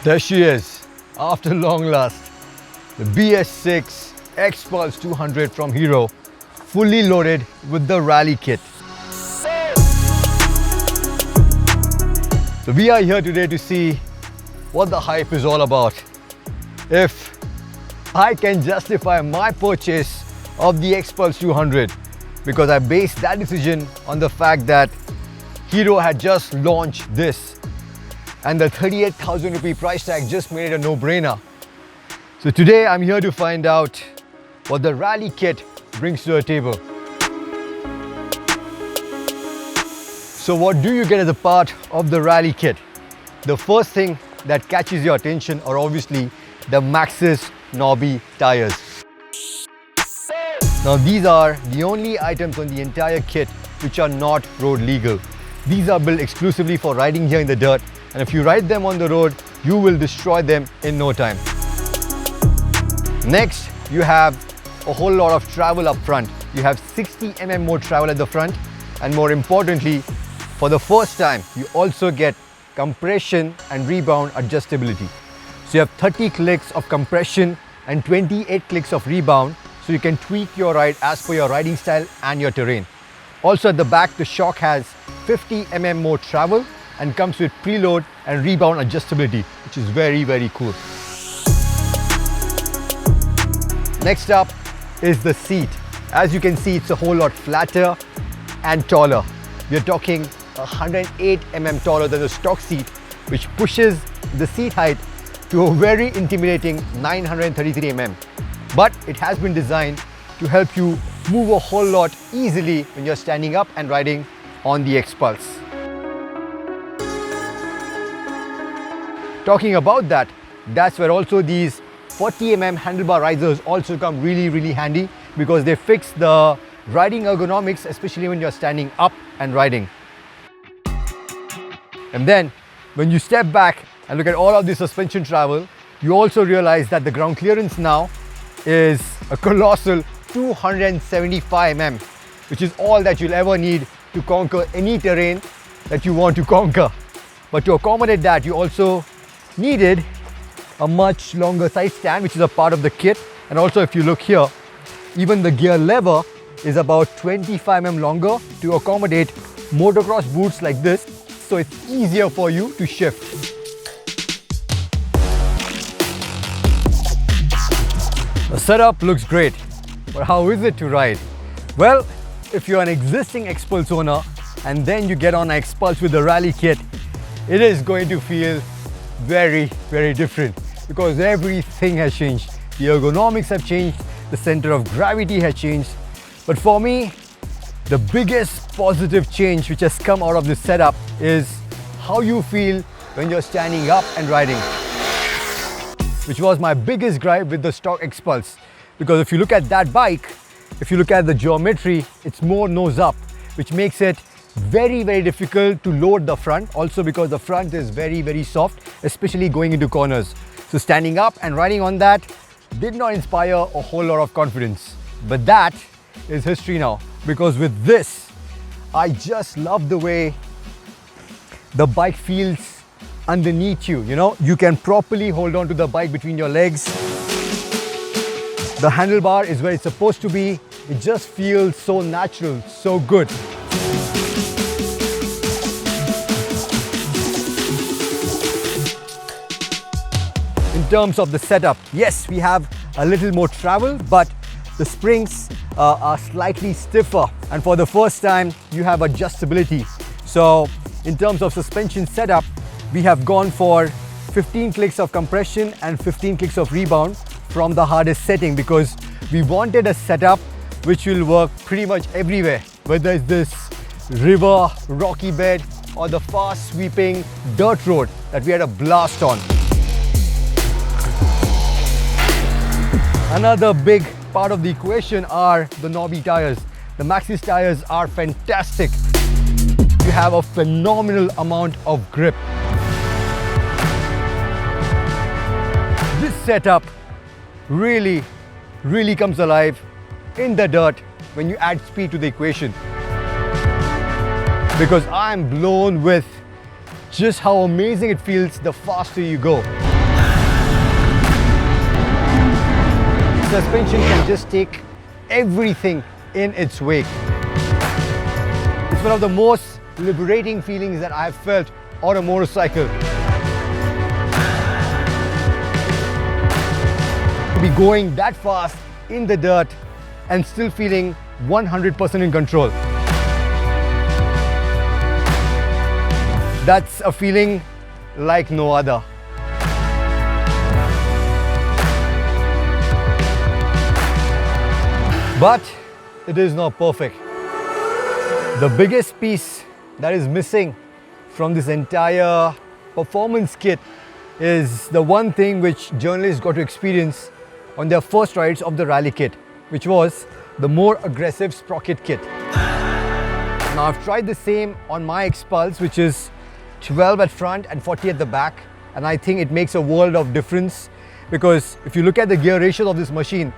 There she is, after long last. The BS6 Xpulse 200 from Hero, fully loaded with the rally kit. So we are here today to see what the hype is all about. If I can justify my purchase of the Xpulse 200, because I based that decision on the fact that Hero had just launched this and the 38,000 rupee price tag just made it a no-brainer. So today I'm here to find out what the rally kit brings to the table. So what do you get as a part of the rally kit? The first thing that catches your attention are obviously the Maxxis knobby tires. Now these are the only items on the entire kit which are not road legal. These are built exclusively for riding here in the dirt, and if you ride them on the road, you will destroy them in no time. Next, you have a whole lot of travel up front. You have 60 mm more travel at the front, and more importantly, for the first time, you also get compression and rebound adjustability. So you have 30 clicks of compression and 28 clicks of rebound, so you can tweak your ride as per your riding style and your terrain. Also at the back, the shock has 50 mm more travel and comes with preload and rebound adjustability, which is very, very cool. Next up is the seat. As you can see, it's a whole lot flatter and taller. We're talking 108 mm taller than the stock seat, which pushes the seat height to a very intimidating 933 mm. But it has been designed to help you move a whole lot easily when you're standing up and riding on the Xpulse. Talking about that, that's where also these 40 mm handlebar risers also come really handy, because they fix the riding ergonomics, especially when you're standing up and riding. And then when you step back and look at all of the suspension travel, you also realize that the ground clearance now is a colossal 275 mm, which is all that you'll ever need to conquer any terrain that you want to conquer. But to accommodate that, you also needed a much longer side stand, which is a part of the kit. And also, if you look here, even the gear lever is about 25 mm longer to accommodate motocross boots like this, so it's easier for you to shift. The setup looks great, but how is it to ride? Well, if you're an existing Xpulse owner and then you get on an Xpulse with the rally kit, it is going to feel very different, because everything has changed. The ergonomics have changed, the center of gravity has changed. But for me, the biggest positive change which has come out of this setup is how you feel when you're standing up and riding, which was my biggest gripe with the stock Xpulse. Because if you look at that bike, if you look at the geometry, it's more nose up, which makes it very difficult to load the front. Also because the front is very soft, especially going into corners. So standing up and riding on that did not inspire a whole lot of confidence. But that is history now, because with this, I just love the way the bike feels underneath you. You know, you can properly hold on to the bike between your legs. The handlebar is where it's supposed to be. It just feels so natural, so good. In terms of the setup, yes, we have a little more travel, but the springs are slightly stiffer, and for the first time you have adjustability. So in terms of suspension setup, we have gone for 15 clicks of compression and 15 clicks of rebound from the hardest setting, because we wanted a setup which will work pretty much everywhere, whether it's this river, rocky bed, or the fast sweeping dirt road that we had a blast on. Another big part of the equation are the knobby tires. The Maxxis tires are fantastic. You have a phenomenal amount of grip. This setup really comes alive in the dirt when you add speed to the equation. Because I'm blown with just how amazing it feels the faster you go. suspension can just take everything in its wake. It's one of the most liberating feelings that I've felt on a motorcycle. To be going that fast in the dirt and still feeling 100% in control. That's a feeling like no other. But it is not perfect. The biggest piece that is missing from this entire performance kit is the one thing which journalists got to experience on their first rides of the rally kit, which was the more aggressive Sprocket Kit. Now I've tried the same on my Xpulse, which is 12 at front and 40 at the back, and I think it makes a world of difference, because if you look at the gear ratios of this machine,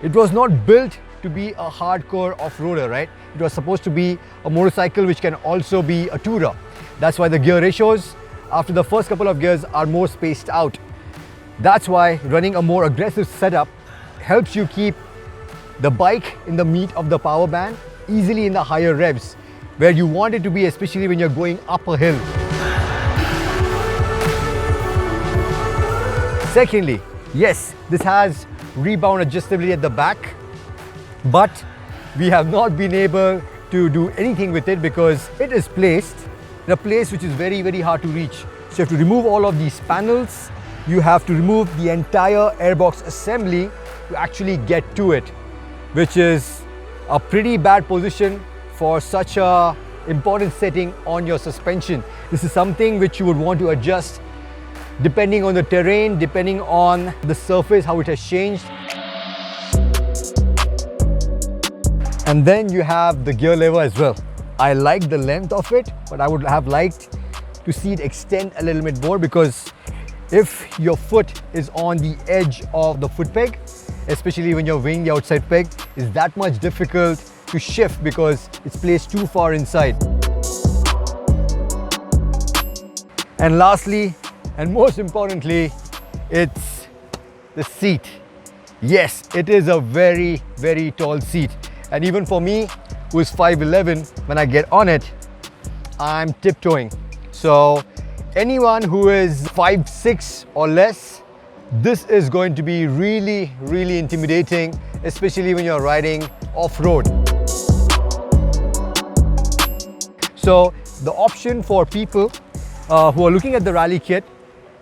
it was not built to be a hardcore off-roader, right? It was supposed to be a motorcycle which can also be a tourer. That's why the gear ratios after the first couple of gears are more spaced out. That's why running a more aggressive setup helps you keep the bike in the meat of the power band, easily in the higher revs, where you want it to be, especially when you're going up a hill. Secondly, yes, this has rebound adjustability at the back, but we have not been able to do anything with it because it is placed in a place which is very, very hard to reach. So you have to remove all of these panels. You have to remove the entire airbox assembly to actually get to it, which is a pretty bad position for such a important setting on your suspension. This is something which you would want to adjust depending on the terrain, depending on the surface, how it has changed. And then you have the gear lever as well. I like the length of it, but I would have liked to see it extend a little bit more, because if your foot is on the edge of the foot peg, especially when you're weighing the outside peg, it's that much difficult to shift because it's placed too far inside. And lastly, and most importantly, it's the seat. Yes, it is a very, very tall seat. And even for me, who is 5'11", when I get on it, I'm tiptoeing. So anyone who is 5'6" or less, this is going to be really, really intimidating, especially when you're riding off-road. So the option for people who are looking at the rally kit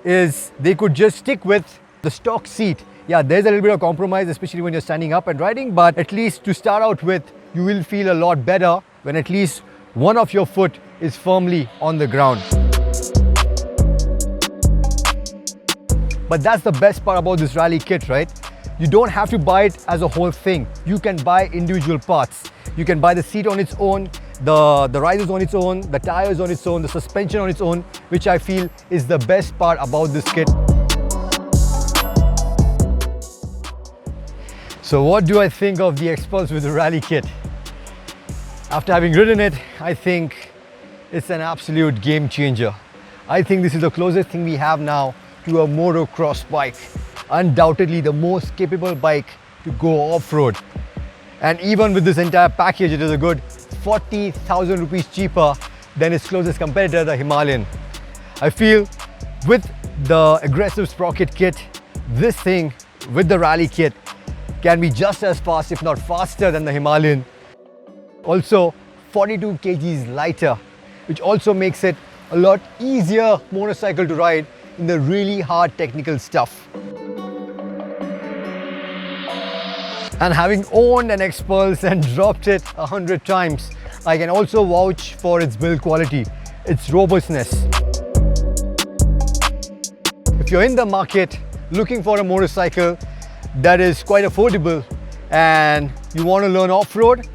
is they could just stick with the stock seat. Yeah, there's a little bit of compromise, especially when you're standing up and riding, but at least to start out with, you will feel a lot better when at least one of your foot is firmly on the ground. But that's the best part about this rally kit, right? You don't have to buy it as a whole thing. You can buy individual parts. You can buy the seat on its own, the risers on its own, the tires on its own, the suspension on its own, which I feel is the best part about this kit. So what do I think of the Xpulse with the rally kit? After having ridden it, I think it's an absolute game changer. I think this is the closest thing we have now to a motocross bike. Undoubtedly the most capable bike to go off-road. And even with this entire package, it is a good 40,000 rupees cheaper than its closest competitor, the Himalayan. I feel with the aggressive Sprocket Kit, this thing with the rally kit can be just as fast, if not faster, than the Himalayan. Also 42 kgs lighter, which also makes it a lot easier motorcycle to ride in the really hard technical stuff. And having owned an Xpulse and dropped it 100 times, I can also vouch for its build quality, its robustness. If you're in the market looking for a motorcycle that is quite affordable and you want to learn off-road,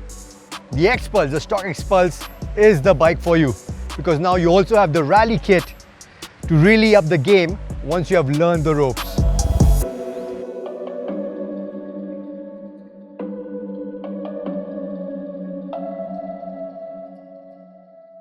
the Xpulse, the stock Xpulse, is the bike for you, because now you also have the rally kit to really up the game once you have learned the ropes.